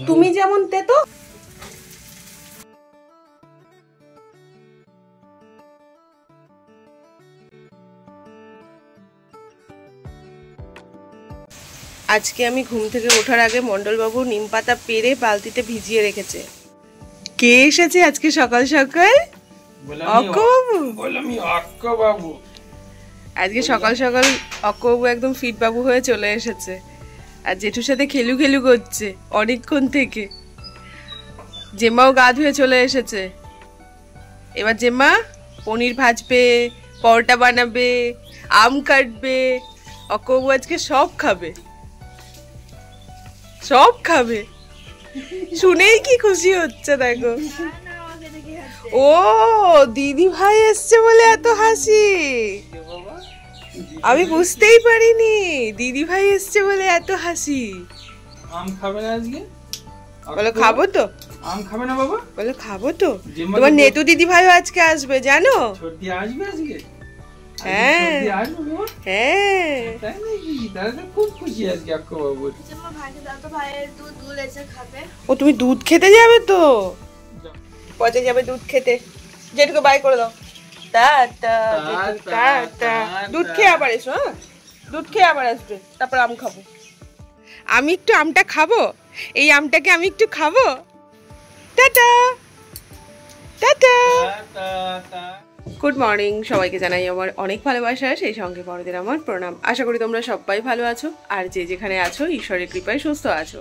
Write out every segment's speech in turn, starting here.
তুমি যেমন তেতো আজকে আমি ঘুম থেকে ওঠার আগে মন্ডলবাবু নিম পাতা পেরে বালতিতে ভিজিয়ে রেখেছে। কে এসেছে আজকে সকাল সকাল? অক্কবাবু। আজকে সকাল সকাল অক্কবাবু একদম ফিট বাবু হয়ে চলে এসেছে আর জেঠুর সাথে খেলু খেলু করছে অনেকক্ষণ থেকে। জেম্মাও গা ধুয়ে চলে এসেছে। এবার জেম্মা পনির ভাজবে, পরোটা বানাবে, আম কাটবে। অক্কবাবু আজকে সব খাবে, সব খাবে। শুনেই কি খুশি হচ্ছে দেখো। ও দিদি ভাই এসছে বলে এত হাসি, আমি বুঝতেই পারিনি দিদি ভাই এসছে বলে এত হাসি। আম খাবে না আজকে? বলো খাবো তো। আম খাবে না বাবা? বলো খাবো তো। তোমার নেতু দিদি ভাইও আজকে আসবে জানো? ছোটি আসবে আজকে? হ্যাঁ হ্যাঁ, খুব খুশি আজকে অক্কবাবু। ও তুমি দুধ খেতে যাবে তো? পচে যাবে দুধ খেতে। যেটুকু বাই করে দাও। দুধ খেয়ে আবার এসো। হ্যাঁ দুধ খেয়ে আবার আসবে, তারপর আম খাবো। আমি একটু আমটা খাবো, এই আমটাকে আমি একটু খাবো। Tata tata. গুড মর্নিং, সবাইকে জানাই আমার অনেক ভালোবাসা, সেই সঙ্গে বড়দের আমার প্রণাম। আশা করি তোমরা সবাই ভালো আছো আর যে যেখানে আছো ঈশ্বরের কৃপায় সুস্থ আছো।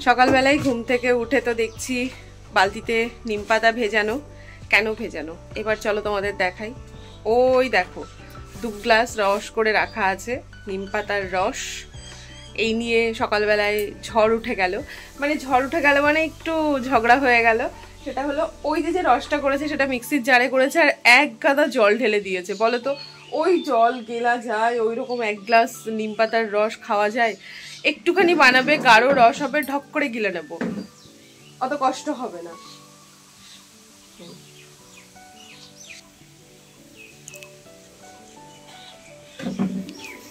সকালবেলায় ঘুম থেকে উঠে তো দেখছি বালতিতে নিম পাতা ভেজানো। কেন ভেজানো এবার চলো তোমাদের দেখাই। ওই দেখো 2 গ্লাস রস করে রাখা আছে, নিম পাতার রস। এই নিয়ে সকালবেলায় ঝড় উঠে গেল, মানে ঝড় উঠে গেল মানে একটু ঝগড়া হয়ে গেল। সেটা হলো ওই যে রসটা করেছে সেটা মিক্সির জারে করেছে আর 1 গাদা জল ঢেলে দিয়েছে। বলো তো ওই জল গেলা যায়? ওই রকম 1 গ্লাস নিম পাতার রস খাওয়া যায়? একটুখানি বানাবে, গাঢ় রস হবে, ঢক করে গিলে নেব, অত কষ্ট হবে না।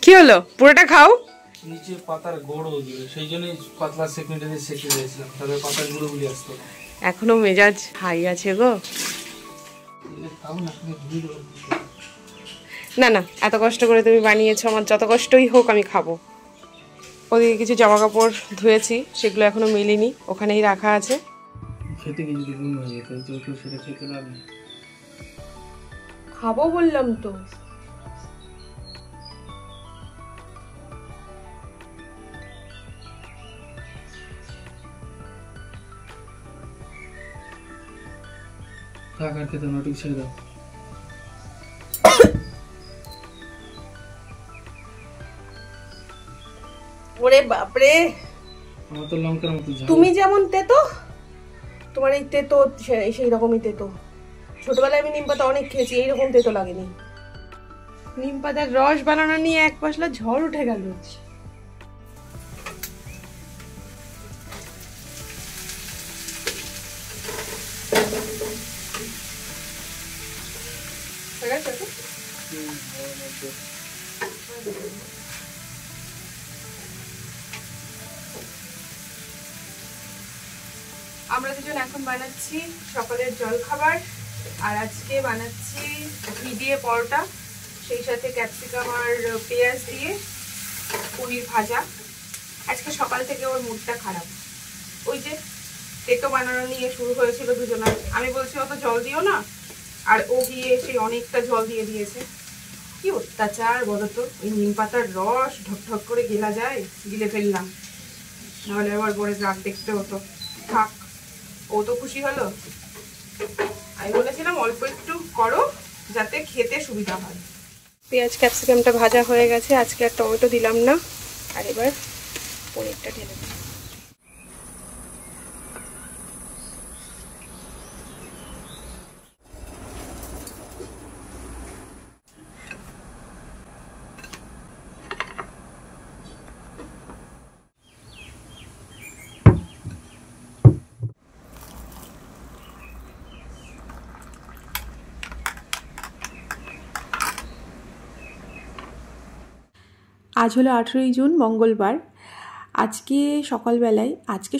কি হলো? পুরোটা খাও। নিচে পাতার গোড়ো দিবে, সেই জন্যই পাতলা সেকেন্ডে দিয়ে সেকে দিয়েছিলাম, তাহলে পাতার গুঁড়ো গুলি আসতো। এখনো মেজাজ হাই আছে গো। না না, এত কষ্ট করে তুমি বানিয়েছো, আমার যত কষ্টই হোক আমি খাবো। ওদিকে কিছু জামা কাপড় ধুয়েছি, সেগুলো এখনো মেলিনি, ওখানেই রাখা আছে। খেতে কিছু ঘুম হয়ে যেত, তো সেটা খেতে লাগবে। খাবো বললাম তো। কাকার খেতে নটুক ছেড়ে দাও। ওরে বাপরে, আমার তো লঙ্কার মতো ঝাল। তুমি যেমন তেতো, তোমার এই তেতো সেই রকমই তেতো। ছোটবেলায় আমি নিম পাতা অনেক খেয়েছি, এইরকম তেতো লাগেনি। নিম পাতার রস বানানো নিয়ে এক পশলা ঝড় উঠে গেল। আমরা দুজন এখন বানাচ্ছি সকালের জল খাবার, আর আজকে বানাচ্ছি ঘি দিয়ে পরোটা, সেই সাথে ক্যাপসিকাম আর পেঁয়াজ দিয়ে পনির ভাজা। আজকে সকাল থেকে ওর মুডটা খারাপ, ওই যে তেতো বানানো নিয়ে শুরু হয়েছিল দুজনের। আমি বলছি অত জল দিও না, আর ও গিয়ে সেই অনেকটা জল দিয়ে দিয়েছে। কি অত্যাচার বলতো, ওই নিম পাতার রস ঢক করে গেলা যায়, গিলে ফেললাম, নাহলে আবার পরে রাগ দেখতে হতো। থাক, ও তো খুশি হলো। আমি বলেছিলাম অল্প একটু করো যাতে খেতে সুবিধা হয়। পেঁয়াজ ক্যাপসিকামটা ভাজা হয়ে গেছে, আজকে আর টমেটো দিলাম না। আর এবার পনিরটা ঢেলে দিই। আজ হলো 18ই জুন, মঙ্গলবার। আজকে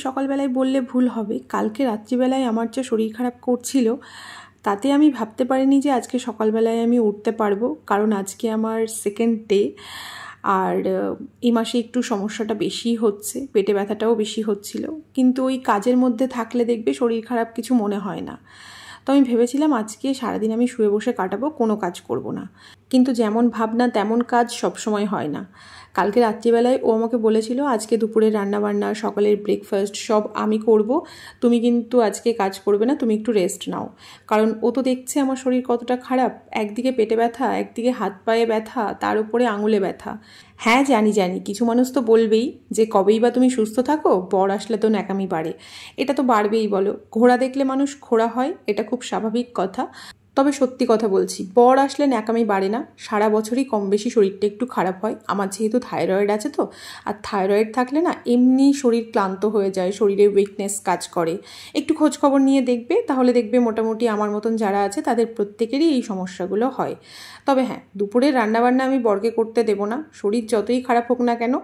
সকালবেলায় বললে ভুল হবে, কালকে রাত্রিবেলায় আমার যে শরীর খারাপ করছিল তাতে আমি ভাবতে পারিনি যে আজকে সকালবেলায় আমি উঠতে পারবো, কারণ আজকে আমার সেকেন্ড ডে। আর এই মাসে একটু সমস্যাটা বেশি হচ্ছে, পেটে ব্যথাটাও বেশি হচ্ছিল, কিন্তু ওই কাজের মধ্যে থাকলে দেখবে শরীর খারাপ কিছু মনে হয় না। তো আমি ভেবেছিলাম আজকে সারাদিন আমি শুয়ে বসে কাটাবো, কোনো কাজ করব না। কিন্তু যেমন ভাবনা তেমন কাজ সবসময় হয় না। কালকে রাত্রিবেলায় ও আমাকে বলেছিল আজকে দুপুরের রান্নাবান্না, সকালের ব্রেকফাস্ট সব আমি করব, তুমি কিন্তু আজকে কাজ করবে না, তুমি একটু রেস্ট নাও। কারণ ও তো দেখছে আমার শরীর কতটা খারাপ, একদিকে পেটে ব্যথা, একদিকে হাত পায়ে ব্যথা, তার উপরে আঙুলে ব্যথা। হ্যাঁ জানি কিছু মানুষ তো বলবেই যে কবেই বা তুমি সুস্থ থাকো, বর আসলে তো ন্যাকামি বাড়ে। এটা তো বাড়বেই বলো, ঘোড়া দেখলে মানুষ খোড়া হয়, এটা খুব স্বাভাবিক কথা। তবে সত্যি কথা বলছি, বর আসলে ন্যাকামি বাড়ে না, সারা বছরই কম বেশি শরীরটা একটু খারাপ হয়। আমার যেহেতু থাইরয়েড আছে তো, আর থাইরয়েড থাকলে না এমনি শরীর ক্লান্ত হয়ে যায়, শরীরে উইকনেস কাজ করে। একটু খোঁজ খবর নিয়ে দেখবে, তাহলে দেখবে মোটামুটি আমার মতন যারা আছে তাদের প্রত্যেকেরই এই সমস্যাগুলো হয়। তবে হ্যাঁ, দুপুরের রান্নাবান্না আমি বরকে করতে দেবো না, শরীর যতই খারাপ হোক না কেন,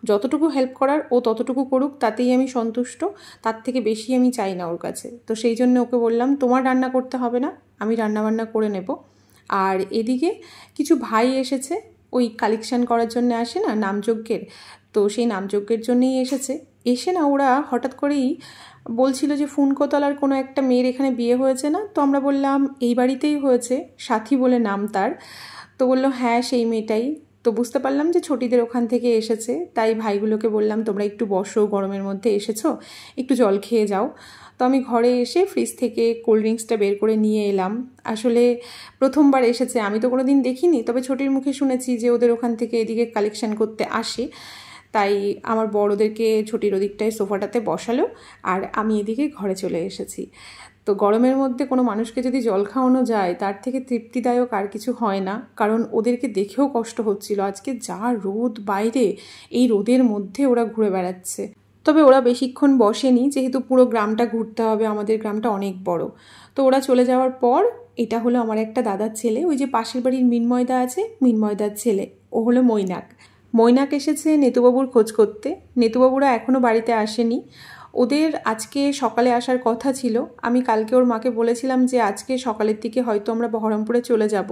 যতটুকু হেল্প করার ও ততটুকু করুক, তাতেই আমি সন্তুষ্ট, তার থেকে বেশি আমি চাই না ওর কাছে। তো সেই জন্য ওকে বললাম তোমার রান্না করতে হবে না, আমি রান্নাবান্না করে নেব। আর এদিকে কিছু ভাই এসেছে, ওই কালেকশান করার জন্য আসে না নামযজ্ঞের, তো সেই নামযজ্ঞের জন্যই এসে না ওরা হঠাৎ করেই বলছিল যে ফুনকোতলার কোনো একটা মেয়ের এখানে বিয়ে হয়েছে না। তো আমরা বললাম এই বাড়িতেই হয়েছে, সাথী বলে নাম তার। তো বললো হ্যাঁ সেই মেয়েটাই। তো বুঝতে পারলাম যে ছোটিদের ওখান থেকে এসেছে, তাই ভাইগুলোকে বললাম তোমরা একটু বসো, গরমের মধ্যে এসেছো, একটু জল খেয়ে যাও। তো আমি ঘরে এসে ফ্রিজ থেকে কোল্ড ড্রিঙ্কসটা বের করে নিয়ে এলাম। আসলে প্রথমবার এসেছে, আমি তো কোনো দিন দেখিনি, তবে ছোটির মুখে শুনেছি যে ওদের ওখান থেকে এদিকে কালেকশন করতে আসে। তাই আমার বড় ওদেরকে ছোটির ওদিকটায় সোফাটাতে বসালো, আর আমি এদিকে ঘরে চলে এসেছি। তো গরমের মধ্যে কোনো মানুষকে যদি জল খাওয়ানো যায়, তার থেকে তৃপ্তিদায়ক আর কিছু হয় না। কারণ ওদেরকে দেখেও কষ্ট হচ্ছিল, আজকে যা রোদ বাইরে, এই রোদের মধ্যে ওরা ঘুরে বেড়াচ্ছে। তবে ওরা বেশিক্ষণ বসেনি, যেহেতু পুরো গ্রামটা ঘুরতে হবে, আমাদের গ্রামটা অনেক বড়। তো ওরা চলে যাওয়ার পর, এটা হলো আমার একটা দাদার ছেলে, ওই যে পাশের বাড়ির মিনময়দা আছে, মিনময়দার ছেলে, ও হলো মৈনাক এসেছে নেতুবাবুর খোঁজ করতে। নেতুবাবুরা এখনও বাড়িতে আসেনি, ওদের আজকে সকালে আসার কথা ছিল। আমি কালকে ওর মাকে বলেছিলাম যে আজকে সকালের দিকে হয়তো আমরা বহরমপুরে চলে যাব।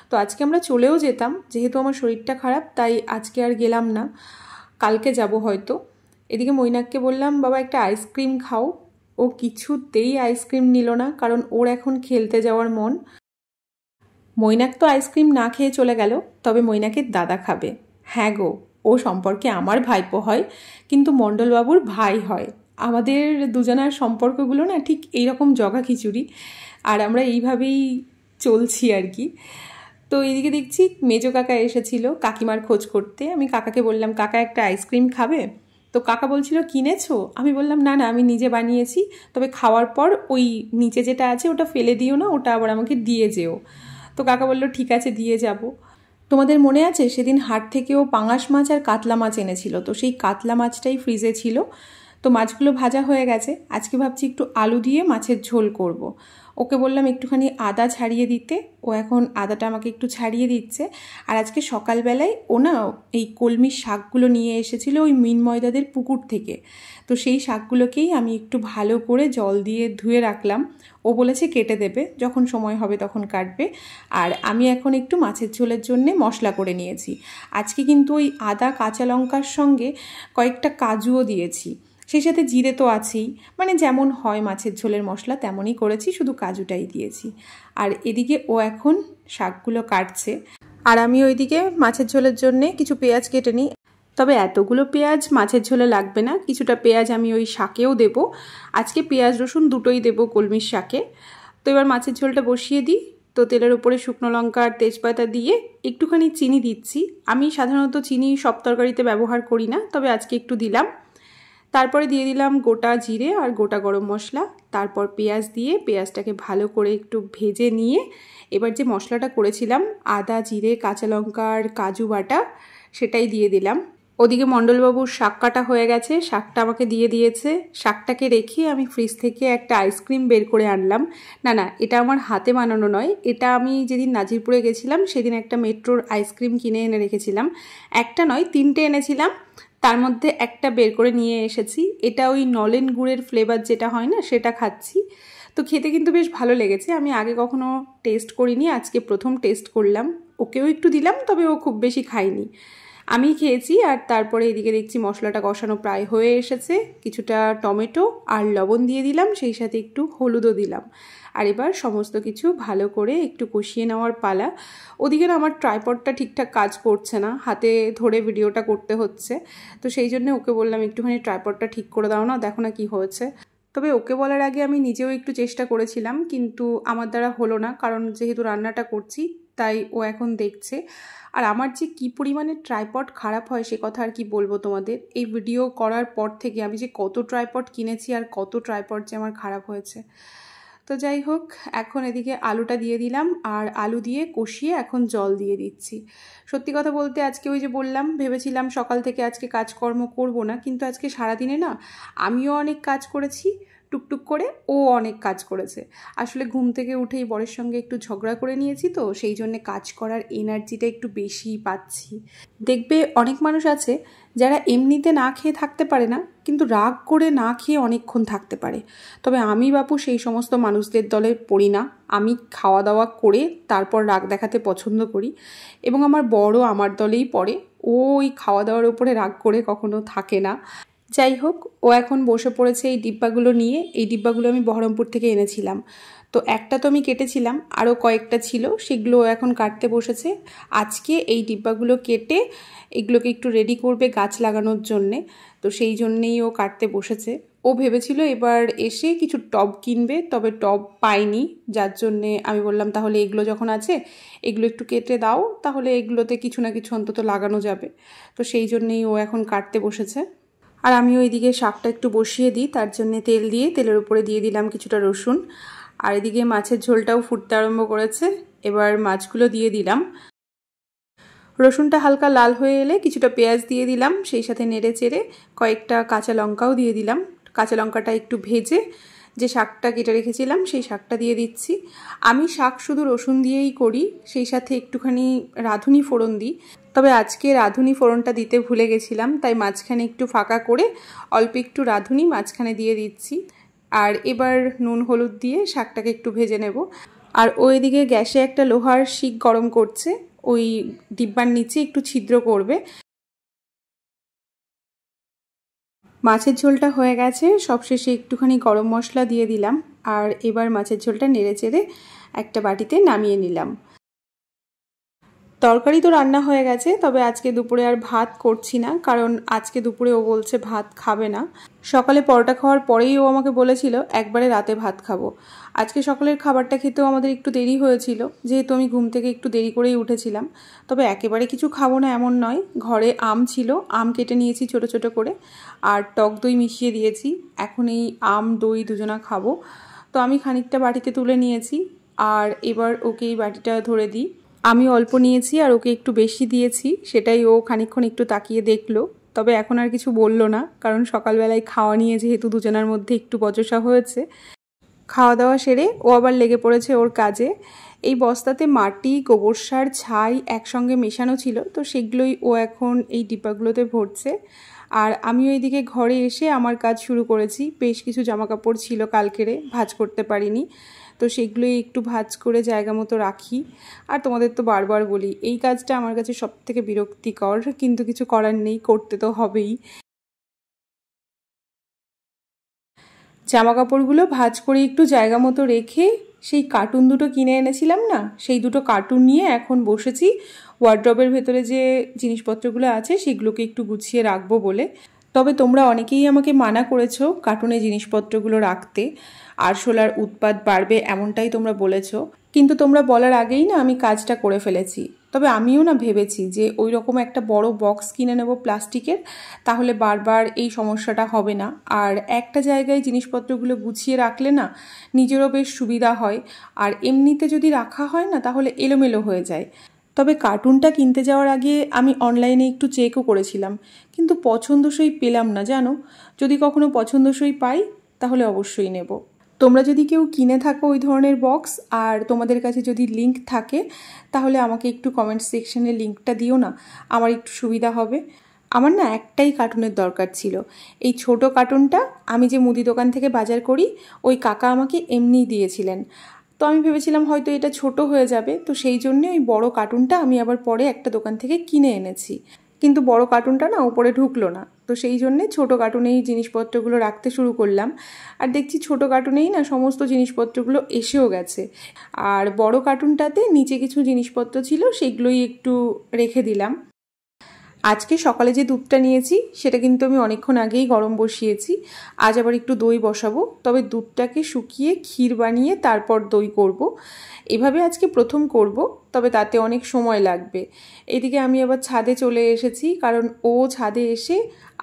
তো আজকে আমরা চলেও যেতাম, যেহেতু আমার শরীরটা খারাপ তাই আজকে আর গেলাম না, কালকে যাব হয়তো। এদিকে মৈনাককে বললাম বাবা একটা আইসক্রিম খাও, ও কিছুতেই আইসক্রিম নিল না, কারণ ওর এখন খেলতে যাওয়ার মন। মৈনাক তো আইসক্রিম না খেয়ে চলে গেল, তবে মৈনাকের দাদা খাবে। হ্যাঁ গো, ও সম্পর্কে আমার ভাইপো হয়, কিন্তু মণ্ডলবাবুর ভাই হয়। আমাদের দুজনার সম্পর্কগুলো না ঠিক এইরকম জগা খিচুড়ি, আর আমরা এইভাবেই চলছি আর কি। তো এইদিকে দেখছি মেজো কাকা এসেছিল কাকিমার খোঁজ করতে। আমি কাকাকে বললাম কাকা একটা আইসক্রিম খাবে? তো কাকা বলছিল কিনেছো? আমি বললাম না আমি নিজে বানিয়েছি, তবে খাওয়ার পর ওই নিচে যেটা আছে ওটা ফেলে দিও না, ওটা আবার আমাকে দিয়ে যেও। তো কাকা বললো ঠিক আছে দিয়ে যাব। তোমাদের মনে আছে সেদিন হাট থেকেও পাঙাশ মাছ আর কাতলা মাছ এনেছিল, তো সেই কাতলা মাছটাই ফ্রিজে ছিল। তো মাছগুলো ভাজা হয়ে গেছে, আজকে ভাবছি একটু আলু দিয়ে মাছের ঝোল করব। ওকে বললাম একটুখানি আদা ছাড়িয়ে দিতে, ও এখন আদাটা আমাকে একটু ছাড়িয়ে দিচ্ছে। আর আজকে সকালবেলায় ও না এই কলমির শাকগুলো নিয়ে এসেছিল ওই মিনময়দাদের পুকুর থেকে। তো সেই শাকগুলোকেই আমি একটু ভালো করে জল দিয়ে ধুয়ে রাখলাম, ও বলেছে কেটে দেবে, যখন সময় হবে তখন কাটবে। আর আমি এখন একটু মাছের ঝোলের জন্যে মশলা করে নিয়েছি। আজকে কিন্তু ওই আদা কাঁচা লঙ্কার সঙ্গে কয়েকটা কাজুও দিয়েছি, সেই সাথে জিরে তো আছেই, মানে যেমন হয় মাছের ঝোলের মশলা তেমনই করেছি, শুধু কাজুটাই দিয়েছি। আর এদিকে ও এখন শাকগুলো কাটছে, আর আমি ওইদিকে মাছের ঝোলের জন্যে কিছু পেঁয়াজ কেটে নিই। তবে এতগুলো পেঁয়াজ মাছের ঝোলে লাগবে না, কিছুটা পেঁয়াজ আমি ওই শাকেও দেবো। আজকে পেঁয়াজ রসুন দুটোই দেবো কলমির শাকে। তো এবার মাছের ঝোলটা বসিয়ে দিই। তো তেলের উপরে শুকনো লঙ্কা আর তেজপাতা দিয়ে একটুখানি চিনি দিচ্ছি। আমি সাধারণত চিনি সব তরকারিতে ব্যবহার করি না, তবে আজকে একটু দিলাম। তারপরে দিয়ে দিলাম গোটা জিরে আর গোটা গরম মশলা, তারপর পেঁয়াজ দিয়ে পেঁয়াজটাকে ভালো করে একটু ভেজে নিয়ে এবার যে মশলাটা করেছিলাম আদা জিরে কাঁচা লঙ্কা আর কাজু বাটা, সেটাই দিয়ে দিলাম। ওদিকে মণ্ডলবাবুর শাক কাটা হয়ে গেছে, শাকটা আমাকে দিয়ে দিয়েছে। শাকটাকে রেখে আমি ফ্রিজ থেকে একটা আইসক্রিম বের করে আনলাম। না এটা আমার হাতে বানানো নয়, এটা আমি যেদিন নাজিরপুরে গেছিলাম সেদিন একটা মেট্রোর আইসক্রিম কিনে এনে রেখেছিলাম। একটা নয় 3টে এনেছিলাম, তার মধ্যে একটা বের করে নিয়ে এসেছি। এটা ওই নলেন গুড়ের ফ্লেভার যেটা হয় না, সেটা খাচ্ছি। তো খেতে কিন্তু বেশ ভালো লেগেছে। আমি আগে কখনো টেস্ট করিনি, আজকে প্রথম টেস্ট করলাম। ওকেও একটু দিলাম, তবে ও খুব বেশি খায়নি, আমি খেয়েছি। আর তারপরে এদিকে দেখছি মশলাটা কষানো প্রায় হয়ে এসেছে। কিছুটা টমেটো আর লবণ দিয়ে দিলাম, সেই সাথে একটু হলুদও দিলাম। আর এবার সমস্ত কিছু ভালো করে একটু কষিয়ে নেওয়ার পালা। ওদিকে না আমার ট্রাইপডটা ঠিকঠাক কাজ করছে না, হাতে ধরে ভিডিওটা করতে হচ্ছে। তো সেই জন্য ওকে বললাম একটুখানি ট্রাইপডটা ঠিক করে দাও না, দেখো না কি হয়েছে। তবে ওকে বলার আগে আমি নিজেও একটু চেষ্টা করেছিলাম, কিন্তু আমার দ্বারা হলো না, কারণ যেহেতু রান্নাটা করছি তাই ও এখন দেখছে। আর আমার যে কী পরিমাণে ট্রাইপড খারাপ হয় সে কথা আর কি বলবো তোমাদের। এই ভিডিও করার পর থেকে আমি যে কত ট্রাইপড কিনেছি আর কত ট্রাইপড যে আমার খারাপ হয়েছে। তো যাই হোক, এখন এদিকে আলুটা দিয়ে দিলাম, আর আলু দিয়ে কষিয়ে এখন জল দিয়ে দিচ্ছি। সত্যি কথা বলতে আজকে ওই যে বললাম, ভেবেছিলাম সকাল থেকে আজকে কাজকর্ম করব না, কিন্তু আজকে সারাদিনে না আমিও অনেক কাজ করেছি টুকটুক করে, ও অনেক কাজ করেছে। আসলে ঘুম থেকে উঠেই বরের সঙ্গে একটু ঝগড়া করে নিয়েছি, তো সেই জন্যে কাজ করার এনার্জিটা একটু বেশিই পাচ্ছি। দেখবে অনেক মানুষ আছে যারা এমনিতে না খেয়ে থাকতে পারে না, কিন্তু রাগ করে না খেয়ে অনেকক্ষণ থাকতে পারে। তবে আমি বাপু সেই সমস্ত মানুষদের দলে পড়ি না। আমি খাওয়া দাওয়া করে তারপর রাগ দেখাতে পছন্দ করি, এবং আমার বড় আমার দলেই পড়ে। ও ওই খাওয়া দাওয়ার উপরে রাগ করে কখনো থাকে না। যাই হোক, ও এখন বসে পড়েছে এই ডিব্বাগুলো নিয়ে। এই ডিব্বাগুলো আমি বহরমপুর থেকে এনেছিলাম। তো একটা তো আমি কেটেছিলাম, আরও কয়েকটা ছিল, সেগুলো ও এখন কাটতে বসেছে। আজকে এই ডিব্বাগুলো কেটে এগুলোকে একটু রেডি করবে গাছ লাগানোর জন্যে। তো সেই জন্যেই ও কাটতে বসেছে। ও ভেবেছিল এবার এসে কিছু টব কিনবে, তবে টব পাইনি, যার জন্যে আমি বললাম তাহলে এগুলো যখন আছে এগুলো একটু কেটে দাও, তাহলে এগুলোতে কিছু না কিছু অন্তত লাগানো যাবে। তো সেই জন্যেই ও এখন কাটতে বসেছে। আর আমি ওইদিকে শাকটা একটু বসিয়ে দিই, তার জন্যে তেল দিয়ে তেলের উপরে দিয়ে দিলাম কিছুটা রসুন। আর এদিকে মাছের ঝোলটাও ফুটতে আরম্ভ করেছে। এবার মাছগুলো দিয়ে দিলাম। রসুনটা হালকা লাল হয়ে এলে কিছুটা পেঁয়াজ দিয়ে দিলাম, সেই সাথে নেড়ে চেড়ে কয়েকটা কাঁচা লঙ্কাও দিয়ে দিলাম। কাঁচা লঙ্কাটা একটু ভেজে যে শাকটা কেটে রেখেছিলাম সেই শাকটা দিয়ে দিচ্ছি। আমি শাক শুধু রসুন দিয়েই করি, সেই সাথে একটুখানি রাঁধুনি ফোড়ন দিই। তবে আজকে রাঁধুনি ফোড়নটা দিতে ভুলে গেছিলাম, তাই মাঝখানে একটু ফাঁকা করে অল্প একটু রাঁধুনি মাঝখানে দিয়ে দিচ্ছি। আর এবার নুন হলুদ দিয়ে শাকটাকে একটু ভেজে নেব। আর ওইদিকে গ্যাসে একটা লোহার শিক গরম করছে, ওই ডিব্বার নিচে একটু ছিদ্র করবে। মাছের ঝোলটা হয়ে গেছে, সবশেষে একটুখানি গরম মশলা দিয়ে দিলাম। আর এবার মাছের ঝোলটা নেড়ে চেড়ে একটা বাটিতে নামিয়ে নিলাম। তরকারি তো রান্না হয়ে গেছে, তবে আজকে দুপুরে আর ভাত করছি না, কারণ আজকে দুপুরে ও বলছে ভাত খাবে না। সকালে পরোটা খাওয়ার পরেই ও আমাকে বলেছিল একবারে রাতে ভাত খাবো। আজকে সকালের খাবারটা খেতেও আমাদের একটু দেরি হয়েছিল, যেহেতু আমি ঘুম থেকে একটু দেরি করেই উঠেছিলাম। তবে একেবারে কিছু খাবো না এমন নয়, ঘরে আম ছিল, আম কেটে নিয়েছি ছোট ছোট করে, আর টক দই মিশিয়ে দিয়েছি। এখন এই আম দই দুজনা খাবো। তো আমি খানিকটা বাটিতে তুলে নিয়েছি, আর এবার ওকে এই বাটিটা ধরে দিই। আমি অল্প নিয়েছি আর ওকে একটু বেশি দিয়েছি, সেটাই ও খানিকক্ষণ একটু তাকিয়ে দেখলো। তবে এখন আর কিছু বললো না, কারণ সকালবেলায় খাওয়া নিয়ে যেহেতু দুজনের মধ্যে একটু বচসা হয়েছে। খাওয়া দাওয়া সেরে ও আবার লেগে পড়েছে ওর কাজে। এই বস্তাতে মাটি, গোবর সার, ছাই একসঙ্গে মেশানো ছিল, তো সেগুলোই ও এখন এই ডিব্বাগুলোতে ভরছে। আর আমিও এইদিকে ঘরে এসে আমার কাজ শুরু করেছি। বেশ কিছু জামাকাপড় ছিল কালকেরে, ভাঁজ করতে পারিনি, তো সেগুলোই একটু ভাঁজ করে জায়গা মতো রাখি। আর তোমাদের তো বারবার বলি এই কাজটা আমার কাছে সবথেকে বিরক্তিকর, কিন্তু কিছু করার নেই, করতে তো হবেই। জামা কাপড়গুলো ভাঁজ করে একটু জায়গা মতো রেখে সেই কার্টুন দুটো কিনে এনেছিলাম না, সেই দুটো কার্টুন নিয়ে এখন বসেছি ওয়ার্ড্রবের ভেতরে যে জিনিসপত্রগুলো আছে সেগুলোকে একটু গুছিয়ে রাখবো বলে। তবে তোমরা অনেকেই আমাকে মানা করেছো কার্টুনে জিনিসপত্রগুলো রাখতে, আরশোলার উৎপাত বাড়বে এমনটাই তোমরা বলেছো, কিন্তু তোমরা বলার আগেই না আমি কাজটা করে ফেলেছি। তবে আমিও না ভেবেছি যে ওই রকম একটা বড় বক্স কিনে নেব প্লাস্টিকের, তাহলে বারবার এই সমস্যাটা হবে না। আর একটা জায়গায় জিনিসপত্রগুলো গুছিয়ে রাখলে না নিজেরও বেশ সুবিধা হয়, আর এমনিতে যদি রাখা হয় না তাহলে এলোমেলো হয়ে যায়। তবে কার্টুনটা কিনতে যাওয়ার আগে আমি অনলাইনে একটু চেকও করেছিলাম, কিন্তু পছন্দসই পেলাম না জানো। যদি কখনো পছন্দসই পাই তাহলে অবশ্যই নেব। তোমরা যদি কেউ কিনে থাকো ওই ধরনের বক্স আর তোমাদের কাছে যদি লিঙ্ক থাকে, তাহলে আমাকে একটু কমেন্ট সেকশনে লিঙ্কটা দিও না, আমার একটু সুবিধা হবে। আমার না একটাই কার্টুনের দরকার ছিল, এই ছোট কার্টুনটা। আমি যে মুদি দোকান থেকে বাজার করি ওই কাকা আমাকে এমনিই দিয়েছিলেন। তো আমি ভেবেছিলাম হয়তো এটা ছোট হয়ে যাবে, তো সেই জন্যে ওই বড় কার্টুনটা আমি আবার পরে একটা দোকান থেকে কিনে এনেছি। কিন্তু বড় কার্টুনটা না উপরে ঢুকলো না, তো সেই জন্যে ছোটো কার্টুনেই জিনিসপত্রগুলো রাখতে শুরু করলাম। আর দেখছি ছোটো কার্টুনেই না সমস্ত জিনিসপত্রগুলো এসেও গেছে। আর বড় কার্টুনটাতে নিচে কিছু জিনিসপত্র ছিল, সেগুলোই একটু রেখে দিলাম। আজকে সকালে যে দুধটা নিয়েছি সেটা কিন্তু আমি অনেকক্ষণ আগেই গরম বসিয়েছি। আজ আবার একটু দই বসাবো, তবে দুধটাকে শুকিয়ে ক্ষীর বানিয়ে তারপর দই করব। এভাবে আজকে প্রথম করব, তবে তাতে অনেক সময় লাগবে। এদিকে আমি আবার ছাদে চলে এসেছি, কারণ ও ছাদে এসে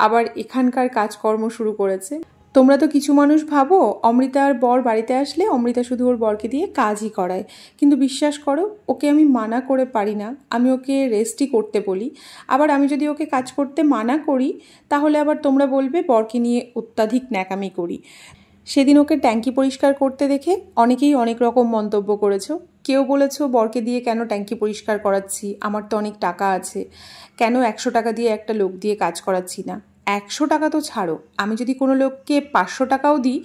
আবার এখানকার কাজকর্ম শুরু করেছে। তোমরা তো কিছু মানুষ ভাবো অমৃতার বর বাড়িতে আসলে অমৃতা শুধু ওর বরকে দিয়ে কাজই করায়, কিন্তু বিশ্বাস করো ওকে আমি মানা করে পারি না। আমি ওকে রেস্টই করতে বলি। আবার আমি যদি ওকে কাজ করতে মানা করি তাহলে আবার তোমরা বলবে বরকে নিয়ে অত্যাধিক ন্যাকামি করি। সেদিন ওকে ট্যাঙ্কি পরিষ্কার করতে দেখে অনেকেই অনেক রকম মন্তব্য করেছো। কেউ বলেছো বরকে দিয়ে কেন ট্যাঙ্কি পরিষ্কার করাচ্ছি, আমার তো অনেক টাকা আছে, কেন 100 টাকা দিয়ে একটা লোক দিয়ে কাজ করাচ্ছি না। 100 টাকা তো ছাড়ো, আমি যদি কোনো লোককে 500 টাকাও দিই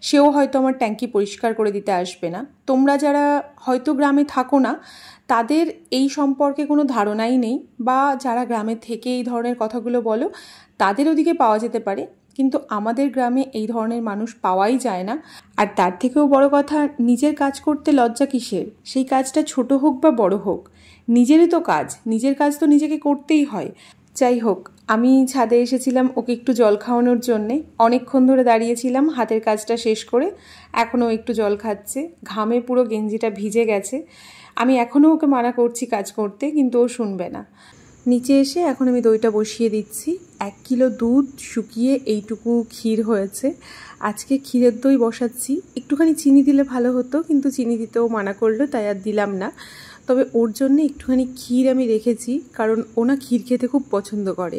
সেও হয়তো আমার ট্যাঙ্কি পরিষ্কার করে দিতে আসবে না। তোমরা যারা হয়তো গ্রামে থাকো না তাদের এই সম্পর্কে কোনো ধারণাই নেই, বা যারা গ্রামে থেকে এই ধরনের কথাগুলো বলো তাদের ওদিকে পাওয়া যেতে পারে, কিন্তু আমাদের গ্রামে এই ধরনের মানুষ পাওয়াই যায় না। আর তার থেকেও বড় কথা, নিজের কাজ করতে লজ্জা কিসের? সেই কাজটা ছোট হোক বা বড় হোক, নিজেরই তো কাজ, নিজের কাজ তো নিজেকে করতেই হয়। যাই হোক, আমি ছাদে এসেছিলাম ওকে একটু জল খাওয়ানোর জন্যে। অনেকক্ষণ ধরে দাঁড়িয়েছিলাম হাতের কাজটা শেষ করে, এখনও একটু জল খাচ্ছে। ঘামে পুরো গেঞ্জিটা ভিজে গেছে। আমি এখনও ওকে মানা করছি কাজ করতে, কিন্তু ও শুনবে না। নিচে এসে এখন আমি দইটা বসিয়ে দিচ্ছি। 1 কিলো দুধ শুকিয়ে এইটুকু ক্ষীর হয়েছে। আজকে ক্ষীরের দই বসাচ্ছি। একটুখানি চিনি দিলে ভালো হতো, কিন্তু চিনি দিতেও মানা করলো, তাই আর দিলাম না। তবে ওর জন্য একটুখানি ক্ষীর আমি রেখেছি, কারণ ও না ক্ষীর খেতে খুব পছন্দ করে।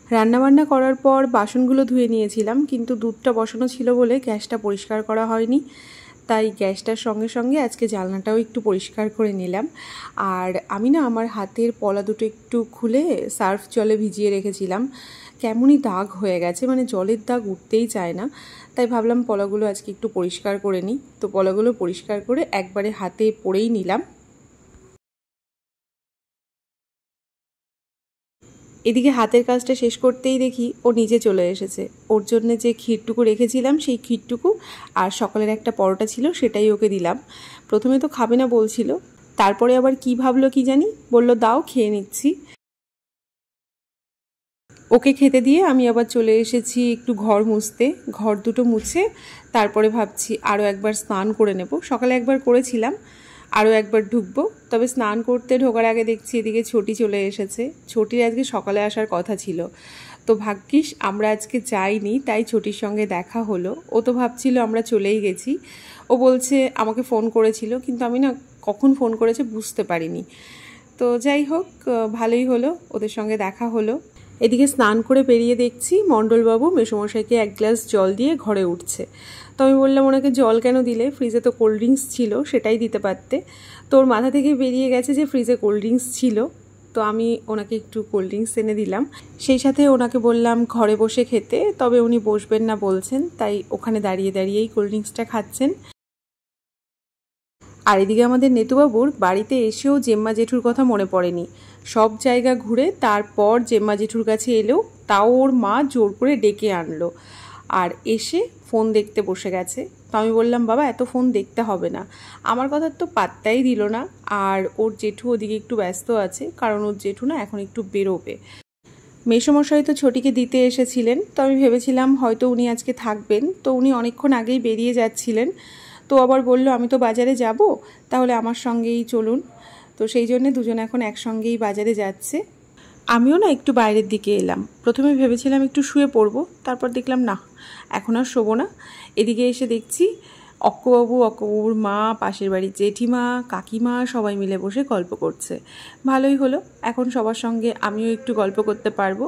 রান্নাবান্না করার পর বাসনগুলো ধুয়ে নিয়েছিলাম, কিন্তু দুধটা বসানো ছিল বলে গ্যাসটা পরিষ্কার করা হয়নি, তাই গ্যাসটার সঙ্গে সঙ্গে আজকে জানলাটাও একটু পরিষ্কার করে নিলাম। আর আমি না আমার হাতের পলা দুটো একটু খুলে সার্ফ জলে ভিজিয়ে রেখেছিলাম, কেমনই দাগ হয়ে গেছে, মানে জলের দাগ উঠতেই চায় না। তাই ভাবলাম পলাগুলো আজকে একটু পরিষ্কার করে নিই। তো পলাগুলো পরিষ্কার করে একবারে হাতে পরেই নিলাম। এদিকে হাতের কাজটা শেষ করতেই দেখি ও নিচে চলে এসেছে। ওর জন্য যে ক্ষীরটুকু রেখেছিলাম সেই ক্ষীরটুকু আর সকালের একটা পরোটা ছিল সেটাই ওকে দিলাম। প্রথমে তো খাবে না বলছিল, তারপরে আবার কি ভাবলো কি জানি, বলল দাও খেয়ে নিচ্ছি। ওকে খেতে দিয়ে আমি আবার চলে এসেছি একটু ঘর মুছতে। ঘর দুটো মুছে তারপরে ভাবছি আরও একবার স্নান করে নেব। সকালে একবার করেছিলাম, আরও একবার ঢুকবো। তবে স্নান করতে ঢোকার আগে দেখছি এদিকে ছোটি চলে এসেছে। ছোটির আজকে সকালে আসার কথা ছিল, তো ভাগ্যিস আমরা আজকে যাইনি, তাই ছোটির সঙ্গে দেখা হলো। ও তো ভাবছিল আমরা চলেই গেছি। ও বলছে আমাকে ফোন করেছিল, কিন্তু আমি না কখন ফোন করেছে বুঝতে পারিনি। তো যাই হোক, ভালোই হলো, ওদের সঙ্গে দেখা হলো। এদিকে স্নান করে বেরিয়ে দেখছি মণ্ডলবাবু মেসোমশাইকে 1 গ্লাস জল দিয়ে ঘরে উঠছে। তো আমি বললাম ওনাকে জল কেন দিলে, ফ্রিজে তো কোল্ড ড্রিঙ্কস ছিল, সেটাই দিতে পারতে। তোর মাথা থেকে বেরিয়ে গেছে যে ফ্রিজে কোল্ড ড্রিঙ্কস ছিল, তো আমি ওনাকে একটু কোল্ড ড্রিঙ্কস এনে দিলাম। সেই সাথে ওনাকে বললাম ঘরে বসে খেতে, তবে উনি বসবেন না বলছেন, তাই ওখানে দাঁড়িয়ে দাঁড়িয়েই কোল্ড ড্রিঙ্কসটা খাচ্ছেন। আর এদিকে আমাদের নেতুবাবুর বাড়িতে এসেও জেম্মা জেঠুর কথা মনে পড়েনি। সব জায়গা ঘুরে তারপর জেম্মা জেঠুর কাছে এলো, তাও ওর মা জোর করে ডেকে আনলো। আর এসে ফোন দেখতে বসে গেছে। তো আমি বললাম বাবা এত ফোন দেখতে হবে না। আমার কথা তো পাত্তাই দিল না। আর ওর জেঠু ওদিকে একটু ব্যস্ত আছে, কারণ ওর জেঠু না এখন একটু বেরোবে। মেসোমশাই তো ছোটিকে দিতে এসেছিলেন, তো আমি ভেবেছিলাম হয়তো উনি আজকে থাকবেন, তো উনি অনেকক্ষণ আগেই বেরিয়ে যাচ্ছিলেন। তো আবার বলল আমি তো বাজারে যাব, তাহলে আমার সঙ্গেই চলুন। তো সেই জন্যে দুজন এখন একসঙ্গেই বাজারে যাচ্ছে। আমিও না একটু বাইরের দিকে এলাম। প্রথমে ভেবেছিলাম একটু শুয়ে পড়বো, তারপর দেখলাম না, এখন আর শোবো না। এদিকে এসে দেখছি অক্কবাবু, অক্কবাবুর মা, পাশের বাড়ির জেঠিমা, কাকিমা সবাই মিলে বসে গল্প করছে। ভালোই হলো, এখন সবার সঙ্গে আমিও একটু গল্প করতে পারবো।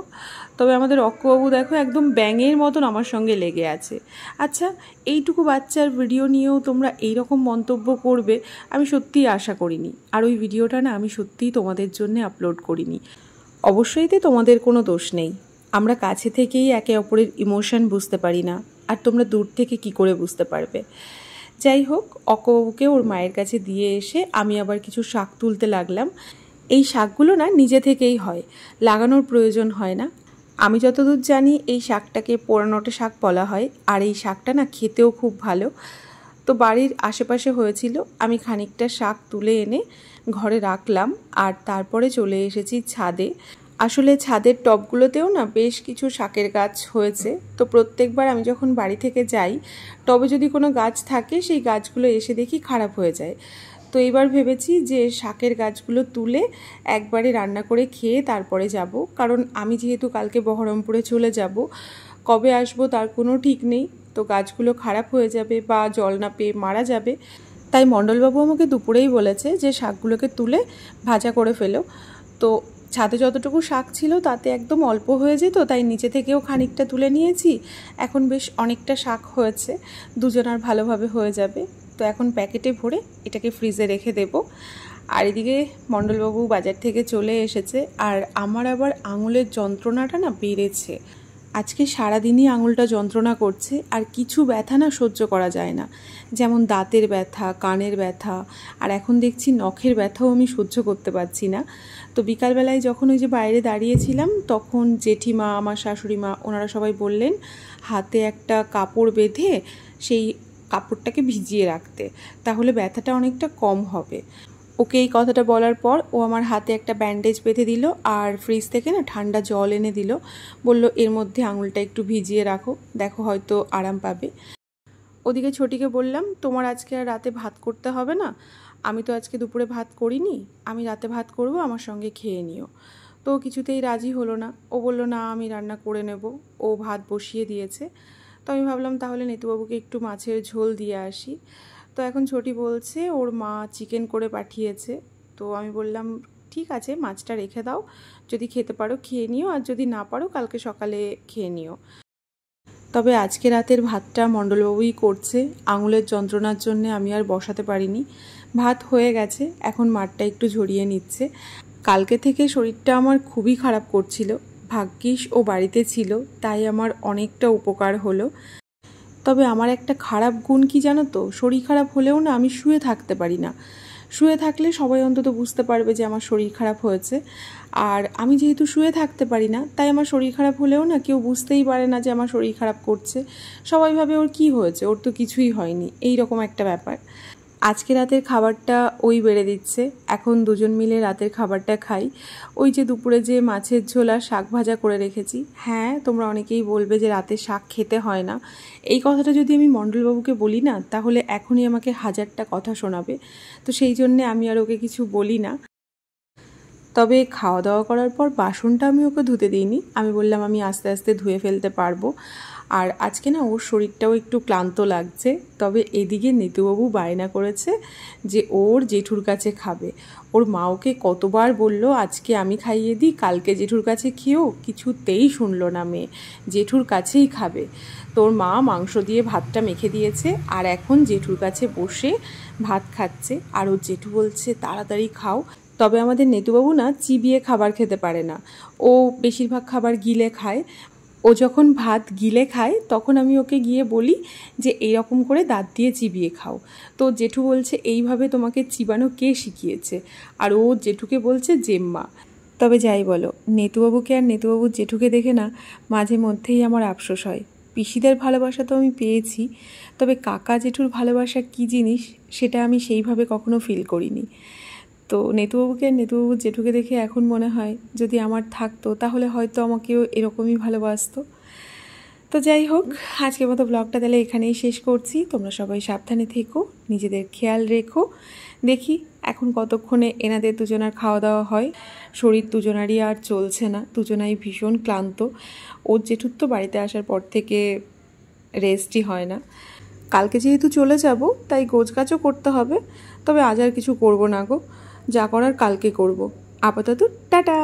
তবে আমাদের অক্কবাবু দেখো একদম ব্যাঙের মতন আমার সঙ্গে লেগে আছে। আচ্ছা, এইটুকু বাচ্চার ভিডিও নিয়েও তোমরা এইরকম মন্তব্য করবে আমি সত্যিই আশা করিনি। আর ওই ভিডিওটা না আমি সত্যিই তোমাদের জন্য আপলোড করিনি। অবশ্যইতে তোমাদের কোনো দোষ নেই, আমরা কাছে থেকেই একে অপরের ইমোশন বুঝতে পারি না, আর তোমরা দূর থেকে কি করে বুঝতে পারবে। যাই হোক, অকবাবুকে ওর মায়ের কাছে দিয়ে এসে আমি আবার কিছু শাক তুলতে লাগলাম। এই শাকগুলো না নিজে থেকেই হয়, লাগানোর প্রয়োজন হয় না। আমি যতদূর জানি এই শাকটাকে পোড়ানোটে শাক বলা হয়, আর এই শাকটা না খেতেও খুব ভালো। তো বাড়ির আশেপাশে হয়েছিল, আমি খানিকটা শাক তুলে এনে ঘরে রাখলাম, আর তারপরে চলে এসেছি ছাদে। আসলে ছাদের টবগুলোতেও না বেশ কিছু শাকের গাছ হয়েছে। তো প্রত্যেকবার আমি যখন বাড়ি থেকে যাই, টবে যদি কোনো গাছ থাকে সেই গাছগুলো এসে দেখি খারাপ হয়ে যায়। তো এবার ভেবেছি যে শাকের গাছগুলো তুলে একবারে রান্না করে খেয়ে তারপরে যাব, কারণ আমি যেহেতু কালকে বহরমপুরে চলে যাব, কবে আসবো তার কোনো ঠিক নেই। তো গাছগুলো খারাপ হয়ে যাবে বা জল না পেয়ে মারা যাবে। তাই মণ্ডলবাবু আমাকে দুপুরেই বলেছে যে শাকগুলোকে তুলে ভাজা করে ফেলো। তো ছাদে যতটুকু শাক ছিল তাতে একদম অল্প হয়ে যেত, তাই নিচে থেকেও খানিকটা তুলে নিয়েছি। এখন বেশ অনেকটা শাক হয়েছে, দুজনার ভালোভাবে হয়ে যাবে। তো এখন প্যাকেটে ভরে এটাকে ফ্রিজে রেখে দেব। আর এদিকে মণ্ডলবাবু বাজার থেকে চলে এসেছে, আর আমার আবার আঙুলের যন্ত্রণাটা না বেড়েছে। আজকে সারাদিনই আঙুলটা যন্ত্রণা করছে, আর কিছু ব্যথা না সহ্য করা যায় না, যেমন দাঁতের ব্যথা, কানের ব্যথা, আর এখন দেখছি নখের ব্যথাও আমি সহ্য করতে পারছি না। তো বিকালবেলায় যখন ওই যে বাইরে দাঁড়িয়েছিলাম, তখন জেঠিমা, আমার শাশুড়ি মা, ওনারা সবাই বললেন হাতে একটা কাপড় বেঁধে সেই কাপড়টাকে ভিজিয়ে রাখতে, তাহলে ব্যথাটা অনেকটা কম হবে। ওকে এই কথাটা বলার পর ও আমার হাতে একটা ব্যান্ডেজ বেঁধে দিল, আর ফ্রিজ থেকে না ঠান্ডা জল এনে দিল, বলল এর মধ্যে আঙুলটা একটু ভিজিয়ে রাখো, দেখো হয়তো আরাম পাবে। ওদিকে ছোটিকে বললাম তোমার আজকে আর রাতে ভাত করতে হবে না, আমি তো আজকে দুপুরে ভাত করিনি, আমি রাতে ভাত করব, আমার সঙ্গে খেয়ে নিও। তো কিছুতেই রাজি হলো না, ও বলল না আমি রান্না করে নেব, ও ভাত বসিয়ে দিয়েছে। তো আমি ভাবলাম তাহলে নেতুবাবুকে একটু মাছের ঝোল দিয়ে আসি। তো এখন ছোটি বলছে ওর মা চিকেন করে পাঠিয়েছে। তো আমি বললাম ঠিক আছে, মাছটা রেখে দাও, যদি খেতে পারো খেয়ে নিও, আর যদি না পারো কালকে সকালে খেয়ে নিও। তবে আজকে রাতের ভাতটা মণ্ডলবাবুই করছে, আঙুলের যন্ত্রণার জন্য আমি আর বসাতে পারিনি। ভাত হয়ে গেছে, এখন মাঠটা একটু ঝরিয়ে নিচ্ছে। কালকে থেকে শরীরটা আমার খুবই খারাপ করছিল, ভাগ্যিস ও বাড়িতে ছিল, তাই আমার অনেকটা উপকার হলো। তবে আমার একটা খারাপ গুণ কি জানো তো, শরীর খারাপ হলেও না আমি শুয়ে থাকতে পারি না। শুয়ে থাকলে সবাই অন্তত বুঝতে পারবে যে আমার শরীর খারাপ হয়েছে, আর আমি যেহেতু শুয়ে থাকতে পারি না, তাই আমার শরীর খারাপ হলেও না কেউ বুঝতেই পারে না যে আমার শরীর খারাপ করছে। সবাই ভাবে ওর কি হয়েছে, ওর তো কিছুই হয়নি, এই রকম একটা ব্যাপার। আজকে রাতের খাবারটা ওই বেড়ে দিচ্ছে, এখন দুজন মিলে রাতের খাবারটা খাই। ওই যে দুপুরে যে মাছের ঝোল আর শাক ভাজা করে রেখেছি। হ্যাঁ, তোমরা অনেকেই বলবে যে রাতে শাক খেতে হয় না, এই কথাটা যদি আমি মণ্ডলবাবুকে বলি না, তাহলে এখনই আমাকে হাজারটা কথা শোনাবে। তো সেই জন্যে আমি আর ওকে কিছু বলি না। তবে খাওয়া দাওয়া করার পর বাসনটা আমি ওকে ধুতে দিইনি, আমি বললাম আমি আস্তে আস্তে ধুয়ে ফেলতে পারবো। আর আজকে না ওর শরীরটাও একটু ক্লান্ত লাগছে। তবে এদিকে নেতুবাবু বায়না করেছে যে ওর জেঠুর কাছে খাবে। ওর মা ওকে কতবার বলল আজকে আমি খাইয়ে দিই, কালকে জেঠুর কাছে খেয়েও, কিছুতেই শুনলো না মেয়ে, জেঠুর কাছেই খাবে। তোর মা মাংস দিয়ে ভাতটা মেখে দিয়েছে, আর এখন জেঠুর কাছে বসে ভাত খাচ্ছে। আর ওর জেঠু বলছে তাড়াতাড়ি খাও। তবে আমাদের নেতুবাবু না চিবিয়ে খাবার খেতে পারে না, ও বেশিরভাগ খাবার গিলে খায়। ও যখন ভাত গিলে খায় তখন আমি ওকে গিয়ে বলি যে এইরকম করে দাঁত দিয়ে চিবিয়ে খাও। তো জেঠু বলছে এইভাবে তোমাকে চিবানো কে শিখিয়েছে, আর ও জেঠুকে বলছে জেম্মা। তবে যাই বলো, নেতুবাবুকে আর নেতুবাবুর জেঠুকে দেখে না মাঝে মধ্যেই আমার আফসোস হয়। পিসিদের ভালোবাসা তো আমি পেয়েছি, তবে কাকা জেঠুর ভালোবাসা কী জিনিস সেটা আমি সেইভাবে কখনো ফিল করিনি। তো নেতুবাবুকে আর নেতুবাবুর জেঠুকে দেখে এখন মনে হয় যদি আমার থাকতো তাহলে হয়তো আমাকেও এরকমই ভালোবাসতো। তো যাই হোক, আজকের মতো ব্লগটা তাহলে এখানেই শেষ করছি। তোমরা সবাই সাবধানে থেকো, নিজেদের খেয়াল রেখো। দেখি এখন কতক্ষণে এনাদের দুজনার খাওয়া দাওয়া হয়। শরীর দুজনারই আর চলছে না, দুজনাই ভীষণ ক্লান্ত। ওর জেঠুর তো বাড়িতে আসার পর থেকে রেস্টই হয় না। কালকে যেহেতু চলে যাব তাই গোছগাছও করতে হবে, তবে আজ আর কিছু করবো না গো, যা করার কালকে করব। আপাতত টাটা।